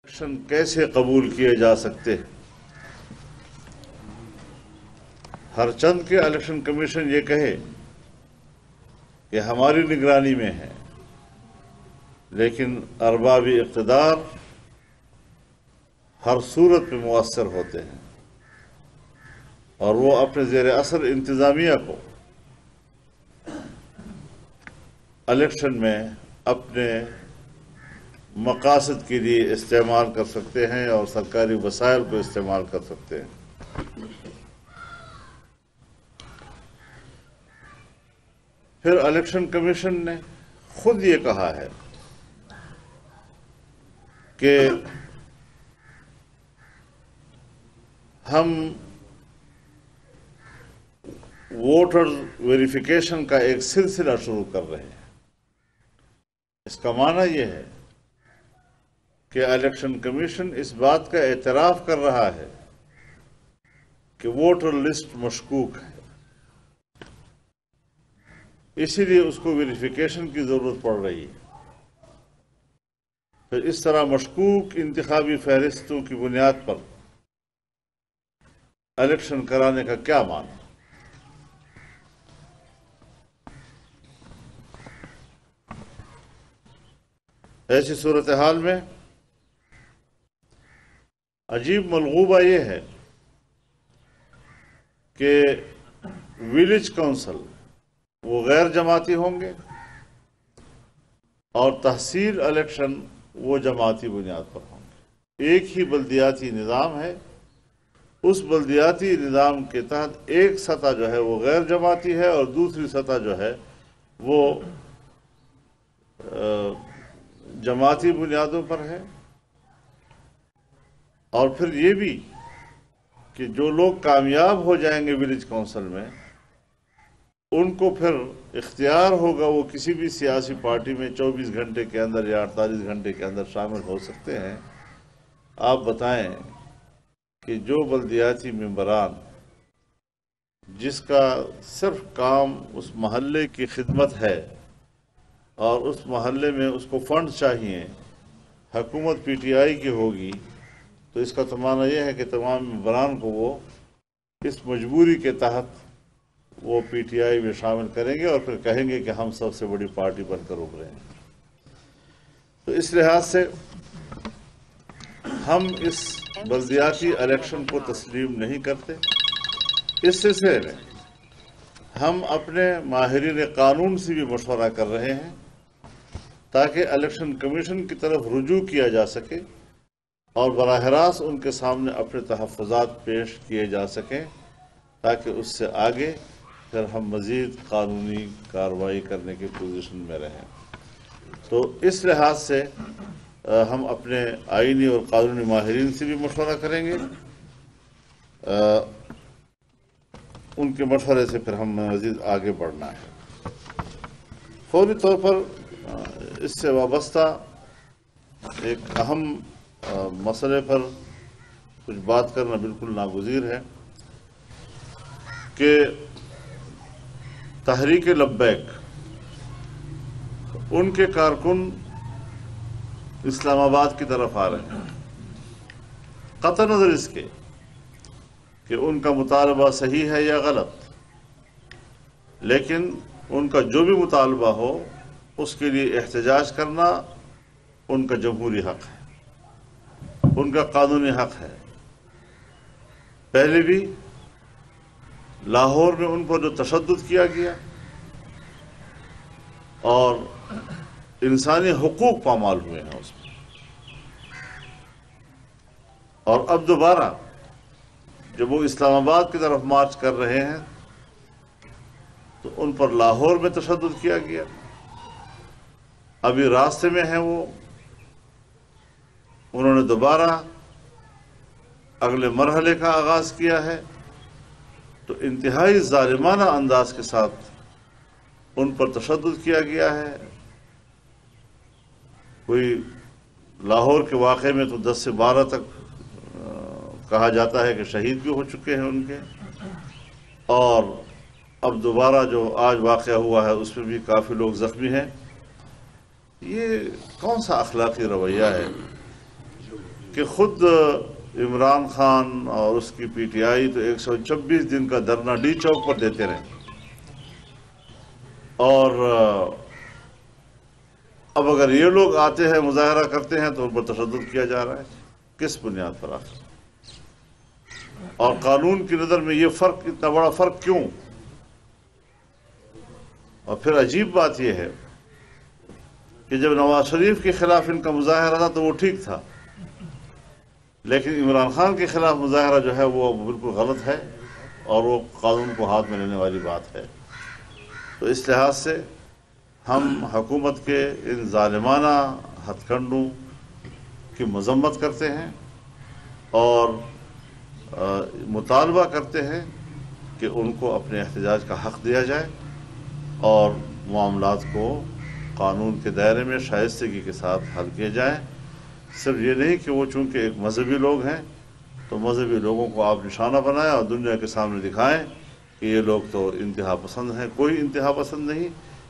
Election کیسے قبول کیے جا سکتے ہیں؟ ہر چند کے الیکشن کمیشن یہ کہے کہ ہماری نگرانی میں ہے، لیکن ارباب اقتدار ہر صورت میں مؤثر ہوتے ہیں اور وہ اپنے زیر اثر انتظامیہ کو الیکشن میں اپنے مقاصد کے لیے استعمال کر سکتے ہیں اور سرکاری وسائل کو استعمال کر سکتے ہیں۔ پھر الیکشن کمیشن نے خود یہ کہا ہے کہ ہم ووٹر ویریفیکیشن کا ایک سلسلہ شروع کر رہے ہیں۔ اس کا معنی یہ ہے کہ الیکشن کمیشن اس بات کا اعتراف کر رہا ہے کہ ووٹر لسٹ مشکوک ہے، اسی لیے اس کو ویریفیکیشن کی ضرورت پڑ رہی ہے۔ پھر اس طرح مشکوک انتخابی فہرستوں کی بنیاد پر الیکشن کرانے کا کیا معنی؟ ایسی صورتحال میں عجیب ملغوبہ یہ ہے کہ ولیج کونسل وہ غیر جماعتی ہوں گے اور تحصیل الیکشن وہ جماعتی بنیاد پر ہوں گے۔ ایک ہی بلدیاتی نظام ہے، اس بلدیاتی نظام کے تحت ایک سطح جو ہے وہ غیر جماعتی ہے اور دوسری سطح جو ہے وہ جماعتی بنیادوں پر ہے۔ اور پھر یہ بھی کہ جو لوگ کامیاب ہو جائیں گے ولیج کونسل میں، ان کو پھر اختیار ہوگا وہ کسی بھی سیاسی پارٹی میں 24 گھنٹے کے اندر یا 48 گھنٹے کے اندر شامل ہو سکتے ہیں۔ آپ بتائیں کہ جو بلدیاتی ممبران جس کا صرف کام اس محلے کی خدمت ہے اور اس محلے میں اس کو فنڈ چاہیے، حکومت پی ٹی آئی کی ہوگی، تو اس کا تو معنی یہ ہے کہ تمام ممبران کو وہ اس مجبوری کے تحت وہ پی ٹی آئی میں شامل کریں گے اور پھر کہیں گے کہ ہم سب سے بڑی پارٹی بن کر ابھرے ہیں۔ تو اس لحاظ سے ہم اس بلدیاتی الیکشن کو تسلیم نہیں کرتے۔ اس سلسلے میں ہم اپنے ماہرین قانون سے بھی مشورہ کر رہے ہیں تاکہ الیکشن کمیشن کی طرف رجوع کیا جا سکے اور براہ راست ان کے سامنے اپنے تحفظات پیش کیے جا سکیں، تاکہ اس سے آگے پھر ہم مزید قانونی کارروائی کرنے کی پوزیشن میں رہیں۔ تو اس لحاظ سے ہم اپنے آئینی اور قانونی ماہرین سے بھی مشورہ کریں گے، ان کے مشورے سے پھر ہم مزید آگے بڑھنا ہے۔ فوری طور پر اس سے وابستہ ایک اہم مسئلے پر کچھ بات کرنا بالکل ناگزیر ہے کہ تحریک لبیک ان کے کارکن اسلام آباد کی طرف آ رہے ہیں، قطع نظر اس کے کہ ان کا مطالبہ صحیح ہے یا غلط، لیکن ان کا جو بھی مطالبہ ہو اس کے لیے احتجاج کرنا ان کا جمہوری حق ہے، ان کا قانونی حق ہے۔ پہلے بھی لاہور میں ان پر جو تشدد کیا گیا اور انسانی حقوق پامال ہوئے ہیں اس میں، اور اب دوبارہ جب وہ اسلام آباد کی طرف مارچ کر رہے ہیں تو ان پر لاہور میں تشدد کیا گیا، ابھی راستے میں ہیں وہ، انہوں نے دوبارہ اگلے مرحلے کا آغاز کیا ہے، تو انتہائی ظالمانہ انداز کے ساتھ ان پر تشدد کیا گیا ہے۔ کوئی لاہور کے واقعے میں تو 10 سے 12 تک کہا جاتا ہے کہ شہید بھی ہو چکے ہیں ان کے، اور اب دوبارہ جو آج واقعہ ہوا ہے اس میں بھی کافی لوگ زخمی ہیں۔ یہ کون سا اخلاقی رویہ ہے کہ خود عمران خان اور اس کی پی ٹی آئی تو 126 دن کا دھرنا ڈی چوک پر دیتے رہے، اور اب اگر یہ لوگ آتے ہیں مظاہرہ کرتے ہیں تو ان پر تشدد کیا جا رہا ہے، کس بنیاد پر آخر؟ اور قانون کی نظر میں یہ فرق، اتنا بڑا فرق کیوں؟ اور پھر عجیب بات یہ ہے کہ جب نواز شریف کے خلاف ان کا مظاہرہ تھا تو وہ ٹھیک تھا، لیکن عمران خان کے خلاف مظاہرہ جو ہے وہ بالکل غلط ہے اور وہ قانون کو ہاتھ میں لینے والی بات ہے۔ تو اس لحاظ سے ہم حکومت کے ان ظالمانہ ہتھ کنڈوں کی مذمت کرتے ہیں اور مطالبہ کرتے ہیں کہ ان کو اپنے احتجاج کا حق دیا جائے اور معاملات کو قانون کے دائرے میں شائستگی کے ساتھ حل کیے جائیں۔ صرف یہ نہیں کہ وہ چونکہ ایک مذہبی لوگ ہیں تو مذہبی لوگوں کو آپ نشانہ بنائیں اور دنیا کے سامنے دکھائیں کہ یہ لوگ تو انتہا پسند ہیں۔ کوئی انتہا پسند نہیں،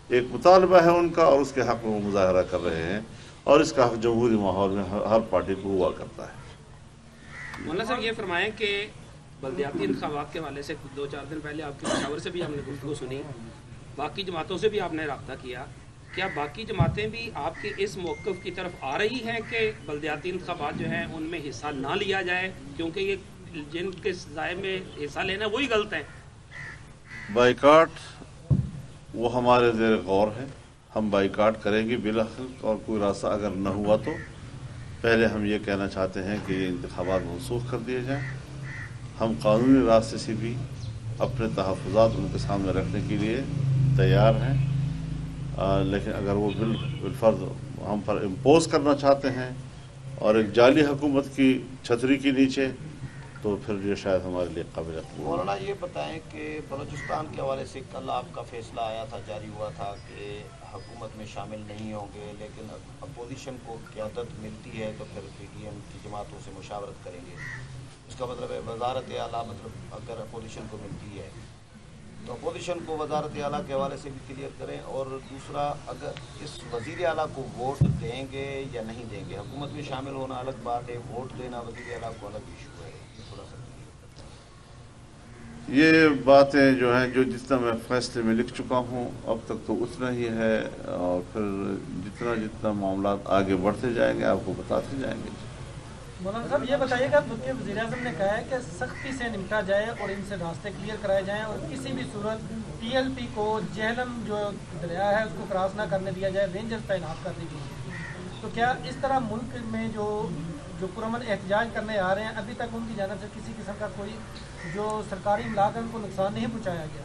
ایک مطالبہ ہے ان کا اور اس کے حق میں وہ مظاہرہ کر رہے ہیں، اور اس کا حق جمہوری ماحول میں ہر پارٹی کو ہوا کرتا ہے۔ مولانا صاحب یہ فرمائیں کہ بلدیاتی انتخابات کے حوالے سے 2-4 دن پہلے آپ کے مشاور سے بھی ہم نے گفتگو سنی، باقی جماعتوں سے بھی آپ نے رابطہ کیا، کیا باقی جماعتیں بھی آپ کے اس موقف کی طرف آ رہی ہیں کہ بلدیاتی انتخابات جو ہیں ان میں حصہ نہ لیا جائے، کیونکہ یہ جن کے ضائع میں حصہ لینا وہی غلط ہیں؟ بائیکاٹ وہ ہمارے زیر غور ہے، ہم بائیکاٹ کریں گے بالآخر، اور کوئی راستہ اگر نہ ہوا تو پہلے ہم یہ کہنا چاہتے ہیں کہ یہ انتخابات منسوخ کر دیے جائیں۔ ہم قانونی راستے سے بھی اپنے تحفظات ان کے سامنے رکھنے کے لیے تیار ہیں، لیکن اگر وہ بالفرض ہم پر امپوز کرنا چاہتے ہیں اور ایک جعلی حکومت کی چھتری کے نیچے، تو پھر یہ شاید ہمارے لیے قابل قبول۔ مولانا یہ بتائیں کہ بلوچستان کے حوالے سے کل آپ کا فیصلہ آیا تھا، جاری ہوا تھا کہ حکومت میں شامل نہیں ہوں گے، لیکن اپوزیشن کو قیادت ملتی ہے تو پھر پی ڈی ایم کی جماعتوں سے مشاورت کریں گے۔ اس کا مطلب ہے وزارت اعلیٰ، مطلب اگر اپوزیشن کو ملتی ہے تو اپوزیشن کو وزارت اعلیٰ کے حوالے سے بھی کلیئر کریں، اور دوسرا اگر اس وزیر اعلیٰ کو ووٹ دیں گے یا نہیں دیں گے، حکومت میں شامل ہونا الگ بات ہے، ووٹ دینا وزیر اعلیٰ کو الگ ایشو ہے، تھوڑا سا یہ باتیں جو ہیں، جو جتنا میں فیصلے میں لکھ چکا ہوں اب تک تو اتنا ہی ہے، اور پھر جتنا معاملات آگے بڑھتے جائیں گے آپ کو بتاتے جائیں گے۔ مولانا صاحب یہ بتائیے گا کہ وزیر اعظم نے کہا ہے کہ سختی سے نمٹا جائے اور ان سے راستے کلیئر کرائے جائیں، اور کسی بھی صورت پی ایل پی کو جہلم جو دریا ہے اس کو کراس نہ کرنے دیا جائے، رینجرز تعینات کر دی گئی۔ تو کیا اس طرح ملک میں جو پرامن احتجاج کرنے آ رہے ہیں، ابھی تک ان کی جانب سے کسی قسم کا کوئی جو سرکاری املاک ہے ان کو نقصان نہیں پہنچایا گیا؟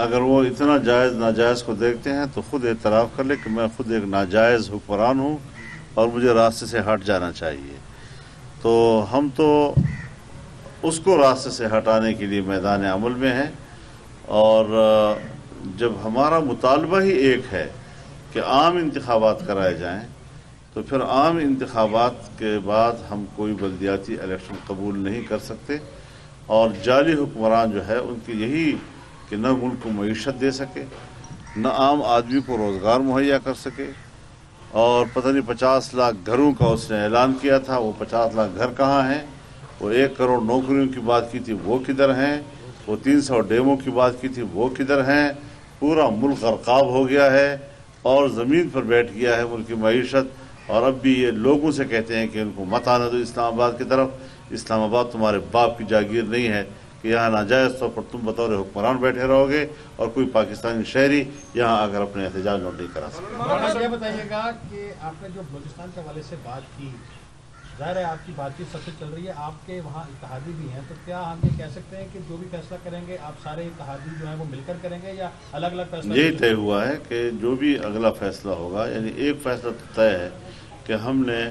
اگر وہ اتنا جائز ناجائز کو دیکھتے ہیں تو خود اعتراف کر لے کہ میں خود ایک ناجائز حکمران ہوں اور مجھے راستے سے ہٹ جانا چاہیے۔ تو ہم تو اس کو راستے سے ہٹانے کے لیے میدان عمل میں ہیں، اور جب ہمارا مطالبہ ہی ایک ہے کہ عام انتخابات کرائے جائیں، تو پھر عام انتخابات کے بعد ہم کوئی بلدیاتی الیکشن قبول نہیں کر سکتے، اور جعلی حکمران جو ہے ان کی یہی کہ نہ ملک کو معیشت دے سکے، نہ عام آدمی کو روزگار مہیا کر سکے، اور پتہ نہیں 50 لاکھ گھروں کا اس نے اعلان کیا تھا، وہ 50 لاکھ گھر کہاں ہیں؟ وہ 1 کروڑ نوکریوں کی بات کی تھی، وہ کدھر ہیں؟ وہ 300 ڈیموں کی بات کی تھی، وہ کدھر ہیں؟ پورا ملک غرقاب ہو گیا ہے اور زمین پر بیٹھ گیا ہے ملک کی معیشت، اور اب بھی یہ لوگوں سے کہتے ہیں کہ ان کو مت آنے دو اسلام آباد کی طرف۔ اسلام آباد تمہارے باپ کی جاگیر نہیں ہے کہ یہاں ناجائز طور پر تم بطور حکمران بیٹھے رہو گے اور کوئی پاکستانی شہری یہاں اگر اپنے احتجاج نوٹ نہیں کرا سکتے۔ مولانا یہ بتائیے گا کہ آپ نے جو بلوچستان کے حوالے سے بات کی، ظاہر ہے آپ کی بات چیت سب سے چل رہی ہے، آپ کے وہاں اتحادی بھی ہیں، تو کیا ہم یہ کہہ سکتے ہیں کہ جو بھی فیصلہ کریں گے آپ سارے اتحادی جو ہیں وہ مل کر کریں گے یا الگ الگ فیصلہ؟ یہی طے ہوا ہے کہ جو بھی اگلا فیصلہ ہوگا، یعنی ایک فیصلہ تو طے ہے کہ ہم نے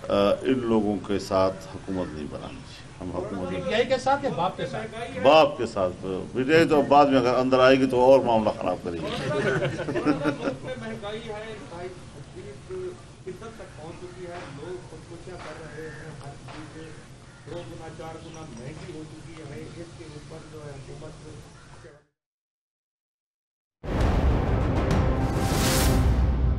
ان لوگوں کے ساتھ حکومت نہیں بنانی چاہیے۔ ہم حکومت یہی کے ساتھ یا باپ کے ساتھ؟ باپ کے ساتھ بھی تو بعد میں اگر اندر آئے گی تو اور معاملہ خراب کرے گی۔ دو گنا 4 گنا مہنگی ہو چکی ہے، اس کے اوپر جو ہے حکومت